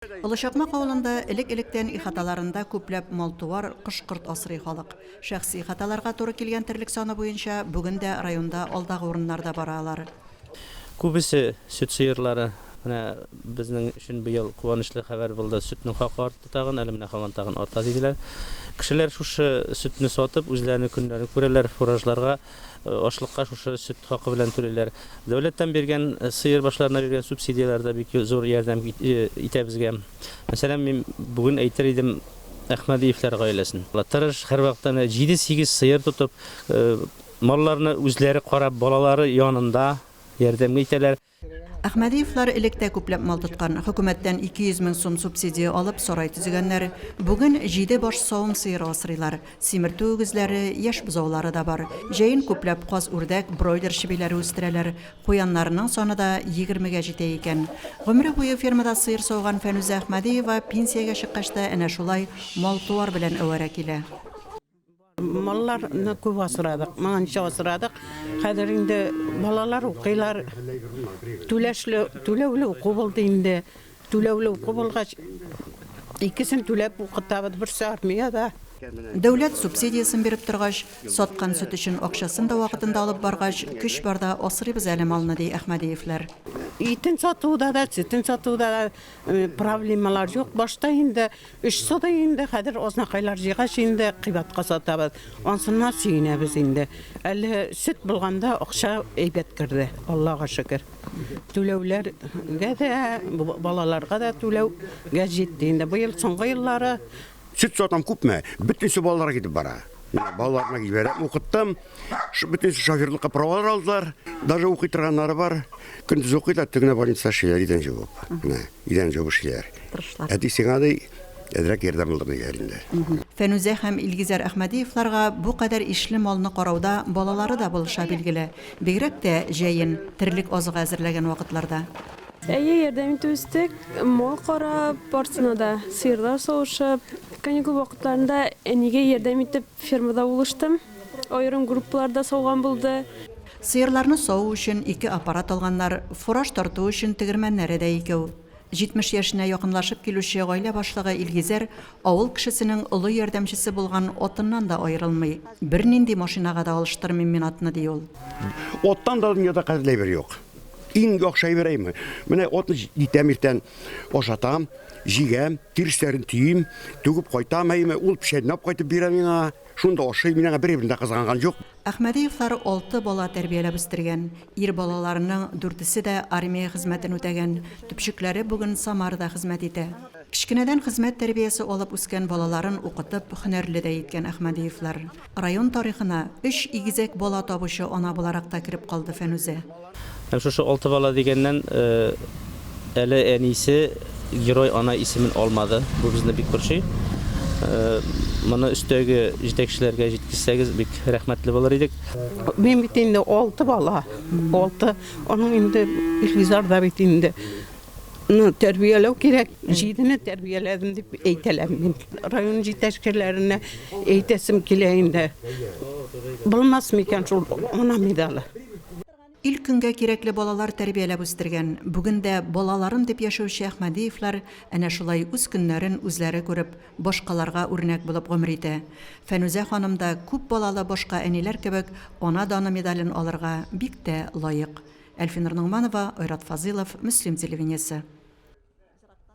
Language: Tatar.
Ылышакмак авылында элек-электән ихаталарында күпләп мал-туар, кош-корт асрый халык. Шәхси ихаталарга туры килгән терлек саны буенча бүген дә районда алдагы урыннарда баралар. Күбесе сөт сыерлары. Менә безнең өчен быел куанычлы хәбәр булды. Сөтнең хакы артты тагын, әле менә һаман тагын арта диделәр. Кешеләр шушы сөтне сатып, үзләренең көннәрен күрәләр, фуражларга, ашлыкка шушы сөт хакы белән түләләр. Дәүләттән биргән сыер башларына биргән субсидияләрдә бик зур ярдәм итә безгә. Мәсәлән, мин бүген әйтер идем Әхмәдиевләр гаиләсен. Тырыш һәр вакытта 7-8 сыер тотып, малларны үзләре карап, балалары янында ярдәм итәләр. Әхмәдиевләр электә күпләп мал тоткан, хөкүмәттән 200 мең сум субсидия алып сарай төзегәннәр. Бүген 7 баш савым сыеры асрыйлар. Симертү үгезләре, яшь бозаулары да бар. Җәен күпләп каз, үрдәк, бройлер шибиләре үстерәләр. Куяннарының саны да 20-гә җитә икән. Гомере буе фермада сыер сауган Фәнүзә Әхмәдиева пенсиягә чыккачта әнә шулай мал-туар белән әвәрә килә. Малларны күп асырадык, маңанча асырадык. Хәзер инде балалар укыйлар. Түләүле уку булды инде. Түләүле уку булгач, икесен түләп укытабыз, берсе армиядә. Дәүләт субсидиясын биреп торгач, саткан сөт өчен акчасын да вакытында алып баргач, көч барда асрыйбыз әле малны, ди Әхмәдиевләр. Итен сатуда да, сөтен сатуда да проблемалар юк. Башта инде 3 суда инде хәзер азнакайлар җыйгач инде кыйбатка сатабыз. Ансыннан сөенәбез инде. Әле сөт булганда акча әйбәт керде, Аллага шөкер. Түләүләргә дә, балаларга да түләүгә җитте инде. Быел соңгы еллары Süt satam күпме, bütünсü балаларға кетіп бара. Балаларына кибәрәп укыттым. Бүтünсü шоферлыкка правалар алдылар. Даже укый торганнары бар. Көндез укыйлар, төгенә больница эшләр, идән җавап. Идән җавап эшләр. Әти сиңа да әдрәк ярдәм булды инде. Фәнүзә һәм Илгизәр Әхмәдиевләргә бу кадәр ишле малны карауда балалары да булыша билгеле. Бигрәк тә җәен, терлек азыгы әзерләгән вакытларда. Әйе, ярдәм итүстек, мал карап, барсына да сыерлар савышып, каникул вакытларында әнигә ярдәм итеп фермада булыштым. Аерым группаларда сауган булды. Сыерларны сау өчен 2 аппарат алганнар, фураж тарту өчен тегермәннәре дә 2. 70 яшенә якынлашып килүче гаилә башлыгы Илгизәр авыл кешесенең олы ярдәмчесе булган атыннан да аерылмый. Бернинди машинага да алыштырмыйм мин атны, ди ул. Оттан да дөньяда кадерле бер юк. Иң яхшы әйберәйме. Менә отны итәмиртән ашатам, җигәм, тирисләрен төйим, түгеп кайтам, әйме ул пешәнәп кайтып бирә миңа. Шунда ашый, миңа беребендә кызганган юк. Әхмәдиевләр 6 бала тәрбияләп үстергән. Ир балаларының 4-се дә армия хезмәтен үтәгән. Төпчекләре бүген Самарда хезмәт итә. Кичкенәдән хезмәт тәрбиясе алып үскән балаларын укытып, һөнәрле дә иткән Әхмәдиевләр. Район тарихына 3 игезәк бала табучы ана буларак та кирип калды Фәнүзә. Шушы 6 бала дигәннән әле әнисе герой ана исемен алмады. Бу безне бик борчый. Моны өстәге җитәкчеләргә җиткезсәгез бик рәхмәтле булыр идек. Мен бит инде 6 бала. 6. Аның инде Илгизәр да бит инде тәрбияләү кирәк. 7-не тәрбияләдем дип әйтәләм мин. Район җитәкчеләренә әйтәсем килә инде. Булмас микән шул ана медалы. Ил көнгә кирәкле балалар тәрбияләп үстергән. Бүген дә балаларым дип яшәүче Әхмәдиевләр әнә шулай үз көннәрен үзләре күреп, башкаларга үрнәк булып гомер итә. Фәнүзә ханым да күп балалы башка әниләр кебек ана даны медален алырга бик тә лаек. Әлфинур Нугманова, Айрат Фазилов, Мөслим телевидениесе.